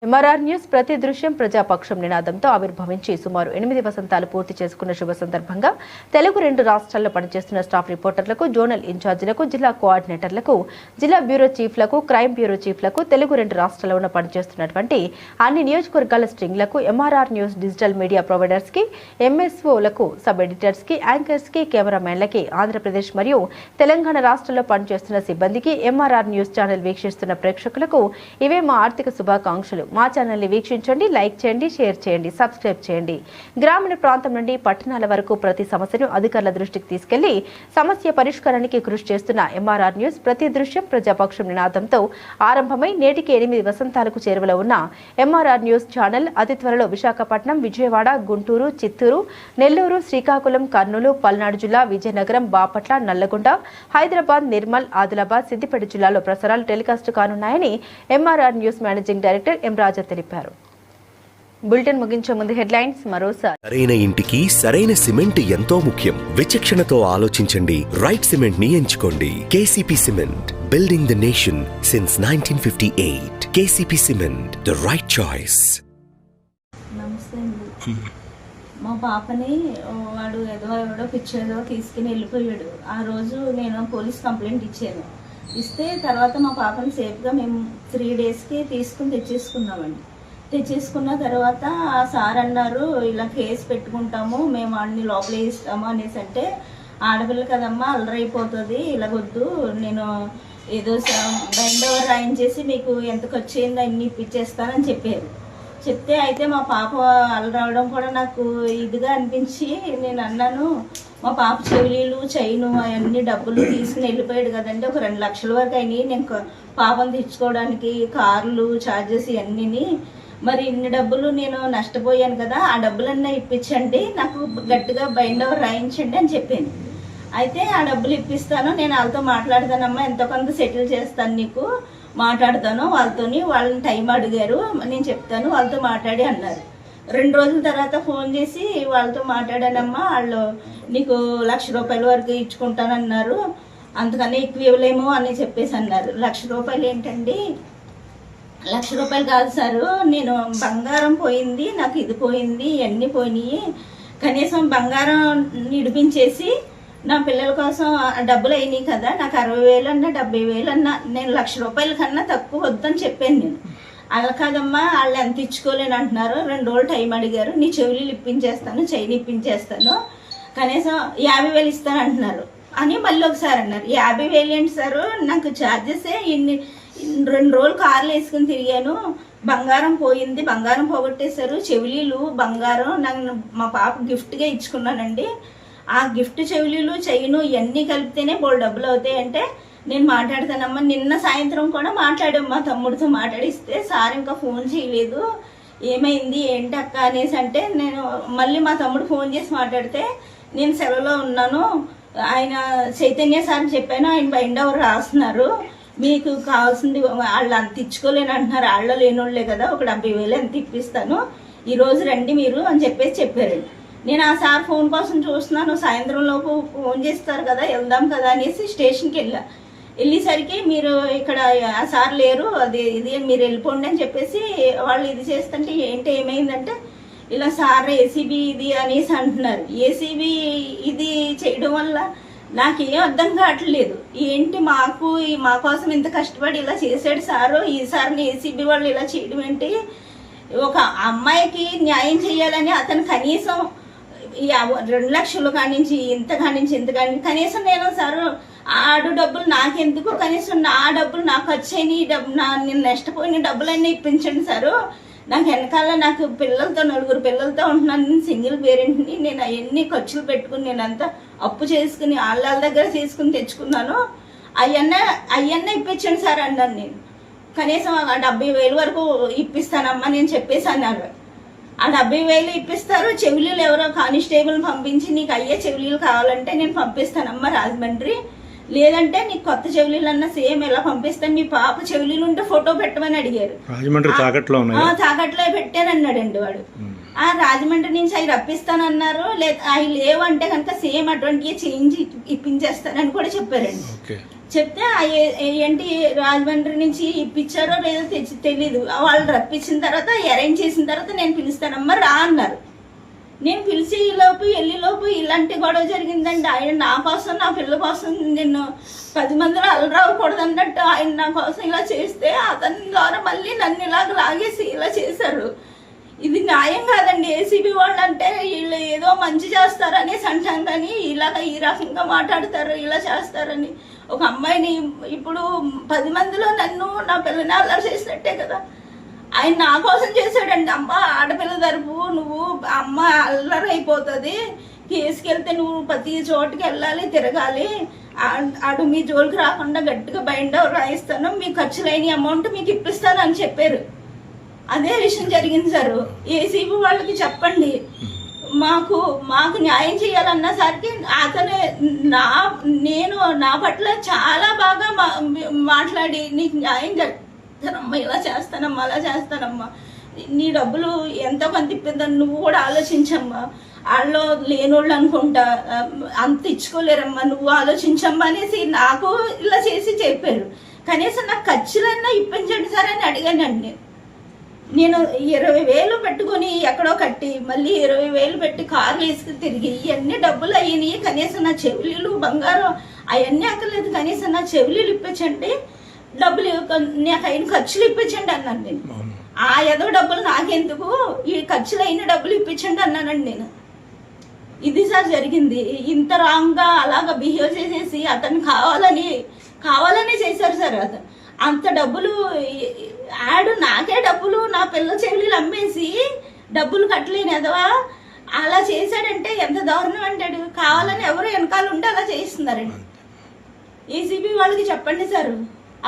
MRR news ప్రతి దృశ్యం ప్రజాపక్షం నినాదంతో ఆవిర్భవించి సుమారు 8 వసంతాలు పూర్తి చేసుకున్న శుభ సందర్భంగా తెలుగు 2 రాష్ట్రాల్లో పనిచేస్తున్న స్టాఫ్ రిపోర్టర్లకు, జోనల్ ఇన్ఛార్జీలకు, జిల్లా కోఆర్డినేటర్లకు, జిల్లా బ్యూరో చీఫ్లకు, క్రైమ్ బ్యూరో చీఫ్లకు, తెలుగు 2 రాష్ట్రాల్లో పనిచేస్తున్నటువంటి అన్ని నియోజకవర్గాల స్ట్రింగ్లకు, MRR news digital media providers కి, ఎంఎస్ఓలకు, సబ్ ఎడిటర్స్ కి, యాంకర్స్ కి, కెమెరామెన్లకి, ఆంధ్రప్రదేశ్ మరియు తెలంగాణ రాష్ట్రాల్లో పనిచేస్తున్న సిబ్బందికి, ఎంఆర్ఆర్ న్యూస్ ఛానల్ వీక్షిస్తున్న ప్రేక్షకులకు ఇవే మా ఆర్థిక శుభాకాంక్షలు. మా ఛానల్ని వీక్షించండి, లైక్ చేయండి, షేర్ చేయండి, సబ్స్క్రైబ్ చేయండి. గ్రామీణ ప్రాంతం నుండి పట్టణాల వరకు ప్రతి సమస్యను అధికారుల దృష్టికి తీసుకెళ్లి సమస్య పరిష్కారానికి కృషి చేస్తున్న ఎంఆర్ఆర్ న్యూస్ ప్రతి దృశ్యం ప్రజాపక్షం నినాదంతో ఆరంభమై నేటికి 8 వసంతాలకు చేరువలో ఉన్న ఎంఆర్ఆర్ న్యూస్ ఛానల్ అతి త్వరలో విశాఖపట్నం, విజయవాడ, గుంటూరు, చిత్తూరు, నెల్లూరు, శ్రీకాకుళం, కర్నూలు, పల్నాడు జిల్లా, విజయనగరం, బాపట్ల, నల్లగొండ, హైదరాబాద్, నిర్మల్, ఆదిలాబాద్, సిద్దిపేట జిల్లాలో ప్రసారాలు టెలికాస్ట్ కానున్నాయని MRR news managing director M Raja తెలిపారు. బులెటిన్ ముగించే ముందు హెడ్లైన్స్ మరోసారి. సరైన ఇంటికి సరైన సిమెంట్ ఎంతో ముఖ్యం. విచక్షణతో ఆలోచించండి. రైట్ సిమెంట్ ని ఎంచుకోండి. KCP cement, building the nation since 1958. KCP cement, the right choice. నమస్తే అండి. మా పాపని వాడు ఎవడో పిచ్చేదో తీసుకుని వెళ్ళిపోయాడు. ఆ రోజు నేను పోలీస్ కంప్లైంట్ ఇచ్చాను. ఇస్తే తర్వాత మా పాపని సేఫ్గా మేము 3 డేస్కి తీసుకుని తెచ్చేసుకున్నామండి. తెచ్చేసుకున్న తర్వాత ఆ సార్ అన్నారు, ఇలా కేసు పెట్టుకుంటాము, మేము వాడిని లోపల వేస్తాము అనేసి. అంటే ఆడపిల్ల కదమ్మా, అల్లరైపోతుంది, ఇలాగొద్దు, నేను ఏదో బైండ్ ఓవర్ రాయించేసి మీకు ఎంత ఖర్చు అయిందో అన్ని ఇప్పించేస్తానని చెప్పారు. చెప్తే అయితే మా పాప అల్లరవడం కూడా నాకు ఇదిగా అనిపించి నేను అన్నాను, మా పాప చెవులీలు, చైను అవన్నీ డబ్బులు తీసుకుని వెళ్ళిపోయాడు కదండి, ఒక 2 లక్షల వరకు అయినాయి. నేను పాపను తెచ్చుకోవడానికి కార్లు ఛార్జెస్ ఇవన్నీ, మరి ఇన్ని డబ్బులు నేను నష్టపోయాను కదా, ఆ డబ్బులన్నా ఇప్పించండి, నాకు గట్టిగా బైండ్ ఓవర్ రాయించండి అని చెప్పాను. అయితే ఆ డబ్బులు ఇప్పిస్తాను, నేను వాళ్ళతో మాట్లాడతానమ్మా, ఎంతో కొంత సెటిల్ చేస్తాను, నీకు మాట్లాడతాను వాళ్ళతోని. వాళ్ళని టైం అడిగారు, నేను చెప్తాను, వాళ్ళతో మాట్లాడి అన్నారు. 2 రోజుల తర్వాత ఫోన్ చేసి వాళ్ళతో మాట్లాడానమ్మా, వాళ్ళు నీకు 1 లక్ష రూపాయల వరకు ఇచ్చుకుంటానన్నారు, అంతకన్నా ఎక్కువ ఇవ్వలేము అని చెప్పేసి అన్నారు. 1 లక్ష రూపాయలు ఏంటండి, 1 లక్ష రూపాయలు కాదు సారు, నేను బంగారం పోయింది, నాకు ఇది పోయింది, ఇవన్నీ పోయినాయి, కనీసం బంగారం నిడిపించేసి నా పిల్లల కోసం డబ్బులు అయినాయి కదా, నాకు 60,000 అన్నా 70,000 అన్నా, నేను 1 లక్ష రూపాయల కన్నా తక్కువ వద్దని చెప్పాను నేను. అలా కాదమ్మా, వాళ్ళు ఎంత ఇచ్చుకోలేని అంటున్నారు, 2 రోజులు టైం అడిగారు, నీ చెవులు ఇప్పించేస్తాను, చైన్ ఇప్పించేస్తాను, కనీసం 50,000 ఇస్తాను అంటున్నారు అని మళ్ళీ ఒకసారి అన్నారు. 50,000 ఏంటి సారు, నాకు ఛార్జెసే ఇన్ని, 2 రోజులు కార్లు వేసుకుని తిరిగాను, బంగారం పోయింది, బంగారం పోగొట్టేశారు, చెవులీలు బంగారం నాకు మా పాప గిఫ్ట్గా ఇచ్చుకున్నానండి, ఆ గిఫ్ట్ చెవులీలు, చైను ఇవన్నీ కలిపితేనే బోల్ డబ్బులు అవుతాయి అంటే నేను మాట్లాడతానమ్మా. నిన్న సాయంత్రం కూడా మాట్లాడాం, మా తమ్ముడితో మాట్లాడిస్తే సార్ ఇంకా ఫోన్ చేయలేదు, ఏమైంది ఏంటి అక్క అనేసి అంటే, నేను మళ్ళీ మా తమ్ముడు ఫోన్ చేసి మాట్లాడితే నేను సెలవులో ఉన్నాను, ఆయన చైతన్య సార్ చెప్పాను, ఆయన బైండ్ ఓవర్ రాస్తున్నారు, మీకు కావాల్సింది వాళ్ళు అంత ఇచ్చుకోలేని అంటున్నారు, వాళ్ళు లేనోళ్లే కదా, ఒక 70,000 ఎంత ఇప్పిస్తాను, ఈరోజు రండి మీరు అని చెప్పేసి చెప్పారండి. నేను ఆ సార్ ఫోన్ కోసం చూస్తున్నాను, సాయంత్రం లోపు ఫోన్ చేస్తారు కదా, వెళ్దాం కదా అనేసి స్టేషన్కి వెళ్ళేసరికి మీరు ఇక్కడ ఆ సార్ లేరు, అది ఇది మీరు వెళ్ళిపోండి అని చెప్పేసి వాళ్ళు ఇది చేస్తుంటే ఏంటి ఏమైందంటే, ఇలా సార్ ఏసీబీ ఇది అనేసి అంటున్నారు. ఏసీబీ ఇది చేయడం వల్ల నాకేం అర్థం కావట్లేదు, ఏంటి మాకు మా కోసం ఇంత కష్టపడి ఇలా చేశాడు సారు, ఈసారిని ఏసీబీ వాళ్ళు ఇలా చేయడం ఏంటి, ఒక అమ్మాయికి న్యాయం చేయాలని అతను కనీసం 2 లక్షలు కానించి ఇంత కానించి ఇంత కానించి కనీసం నేను సారు ఆడు డబ్బులు నాకెందుకు, కనీసం నా డబ్బులు నాకు వచ్చాయి, నేను నష్టపోయిన డబ్బులన్నీ ఇప్పించండి సారు, నాకు వెనకాల నాకు పిల్లలతో 4 పిల్లలతో ఉంటున్నాను, నేను సింగిల్ పేరెంట్ని, నేను అవన్నీ ఖర్చులు పెట్టుకుని నేనంతా అప్పు చేసుకుని వాళ్ళ దగ్గర చేసుకుని తెచ్చుకున్నాను, అవన్నీ ఇప్పించండి సార్ అన్నాను. నేను కనీసం 70,000 వరకు ఇప్పిస్తానమ్మా నేను చెప్పేసి అన్నారు. ఆ 70,000 ఇప్పిస్తారు, చెవులీలు ఎవరో కానిస్టేబుల్ పంపించి నీకు అయ్యే చెవులీలు కావాలంటే నేను పంపిస్తానమ్మా రాజమండ్రి, లేదంటే నీకు కొత్త చెవులీలు అన్నా సేమ్ ఎలా పంపిస్తాను, మీ పాప చెవులీలు ఉంటే ఫోటో పెట్టమని అడిగారు. తాకట్లో పెట్టానన్నాడండి వాడు. ఆ రాజమండ్రి నుంచి అవి రప్పిస్తానన్నారు, లేదా అవి లేవు అంటే కనుక సేమ్ అటువంటి చేంజ్ ఇప్పించేస్తానని కూడా చెప్పారండి. చెప్తే ఏంటి రాజమండ్రి నుంచి ఇప్పించారో లేదో తెలీదు. వాళ్ళు రప్పించిన తర్వాత అరేంజ్ చేసిన తర్వాత నేను పిలుస్తానమ్మా రా అన్నారు. నేను పిలిచి వెళ్ళిలోపు ఇలాంటి గొడవ జరిగిందండి. ఆయన నా కోసం నా పిల్లల కోసం నేను 10 మందిలో అలరావకూడదు అన్నట్టు ఆయన నా కోసం ఇలా చేస్తే అతని ద్వారా మళ్ళీ నన్ను ఇలాగ లాగేసి ఇలా చేశారు. ఇది న్యాయం కాదండి. ఏసీబీ వాళ్ళు అంటే వీళ్ళు ఏదో మంచి చేస్తారనేసి అంటాం కానీ ఇలాగ ఈ రకంగా మాట్లాడతారు, ఇలా చేస్తారని. ఒక అమ్మాయిని ఇప్పుడు 10 మందిలో నన్ను నా పిల్లని అల్లరి చేసినట్టే కదా. ఆయన నా కోసం చేశాడండి. అమ్మ ఆడపిల్ల తరపు నువ్వు అమ్మ అల్లరి అయిపోతుంది, కేసుకెళ్తే నువ్వు ప్రతి చోటుకి వెళ్ళాలి, తిరగాలి, ఆడు మీ జోలికి రాకుండా గట్టిగా బైండ్ రాయిస్తాను, మీ ఖర్చులైన అమౌంట్ మీకు ఇప్పిస్తాను అని చెప్పారు. అదే విషయం జరిగింది సార్. ఏసీబీ వాళ్ళకి చెప్పండి, మాకు న్యాయం చేయాలన్న సరికి అతనే నేను నా పట్ల చాలా బాగా మాట్లాడి నీకు న్యాయం చేస్తానమ్మా, ఇలా చేస్తానమ్మా, అలా చేస్తానమ్మా, నీ డబ్బులు ఎంతో కొంత ఇప్పిద్దాం, నువ్వు కూడా ఆలోచించమ్మా, వాళ్ళు లేనోళ్ళు అనుకుంటా అంత ఇచ్చుకోలేరమ్మా, నువ్వు ఆలోచించమ్మా అనేసి నాకు ఇలా చేసి చెప్పారు. కనీసం నాకు ఖర్చులన్నా ఇప్పించండి సార్ అని అడిగానండి. నేను 20,000 పెట్టుకొని ఎక్కడో కట్టి మళ్ళీ 20,000 పెట్టి కార్లు వేసుకుని తిరిగి ఇవన్నీ డబ్బులు అయ్యినాయి. కనీసం నా చెవులీలు బంగారం అవన్నీ అక్కర్లేదు, కనీసం నా చెవులీలు ఇప్పించండి, డబ్బులు నాకు అయిన ఖర్చులు ఇప్పించండి అన్నాను నేను. ఆ ఏదో డబ్బులు నాకెందుకు, ఈ ఖర్చులు అయిన డబ్బులు ఇప్పించండి అన్నానండి నేను. ఇది సార్ జరిగింది. ఇంత రాంగ్గా అలాగా బిహేవ్ చేసేసి అతను కావాలని చేశారు సార్. అతను అంత డబ్బులు నాకే డబ్బులు నా పిల్లల చెవులీలు అమ్మేసి డబ్బులు కట్టలేని ఎదవా అలా చేశాడంటే ఎంత దారుణం అంటాడు. కావాలని ఎవరు వెనకాల ఉంటే అలా చేయిస్తున్నారండి. ఏసీబీ వాళ్ళకి చెప్పండి సార్,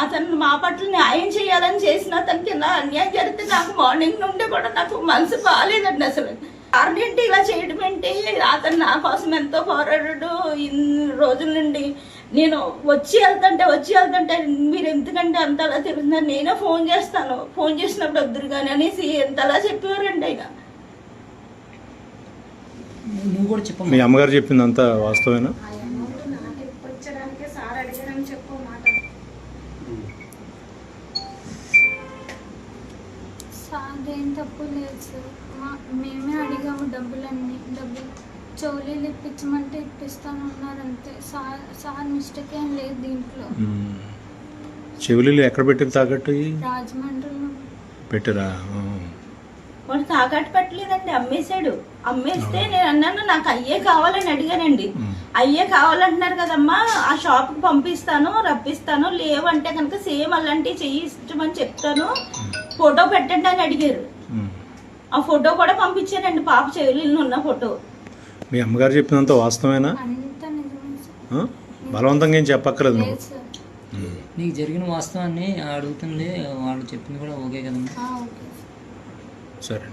అతను మా పట్ల న్యాయం చేయాలని చేసిన అతనికి ఇలా అన్యాయం జరిగితే నాకు మార్నింగ్ నుండి కూడా నాకు మనసు బాగాలేదండి. అసలు కారణం ఏంటి ఇలా చేయడం ఏంటి? అతను నా కోసం ఎంతో పోరాడాడు ఇన్ని రోజుల నుండి. నేను వచ్చి వెళ్తుంటే మీరు ఎందుకంటే అంత అలా తిరుగుతున్నారు, నేనే ఫోన్ చేస్తాను, ఫోన్ చేసినప్పుడు వద్దురు కానీ అనేసి ఎంతలా చెప్పేవారండి ఆయన. నువ్వు కూడా చెప్పు. మీ అమ్మగారు చెప్పింది అంతా వాస్తవేనా? అదేం తప్పు లేదు సార్, మేమే అడిగాము డబ్బులు చెవులీలు ఇప్పించమంటే ఇప్పిస్తానన్నారు అంతే. సార్ మిస్టేక్ ఏం లేదు దీంట్లో. చెవులీలు ఎక్కడ పెట్టారు తాకట్టు? రాజమండ్రిలో పెట్టారా? వాడు తాకట్టు పెట్టలేదండి, అమ్మేశాడు. అమ్మేస్తే నేను అన్నాను నాకు అయ్యే కావాలని అడిగానండి. అయ్యే కావాలంటున్నారు కదమ్మా, ఆ షాప్కి పంపిస్తాను, రప్పిస్తాను, లేవంటే కనుక సేమ్ అలాంటివి చేయించమని చెప్తాను, ఫోటో పెట్టండి అని అడిగారు. ఆ ఫోటో కూడా పంపించానండి, పాప చెవులీలు ఉన్న ఫోటో. మీ అమ్మగారు చెప్పినంత వాస్తవేనా? అంత నిజమే సార్. బలవంతంగా ఏం చెప్పక్కర్లేదు నువ్వు. లేదు సార్. నీకు జరిగిన వాస్తవాన్ని అడుగుతుంది, వాళ్ళు చెప్పింది కూడా ఓకే కదమ్మా? ఓకే సరే.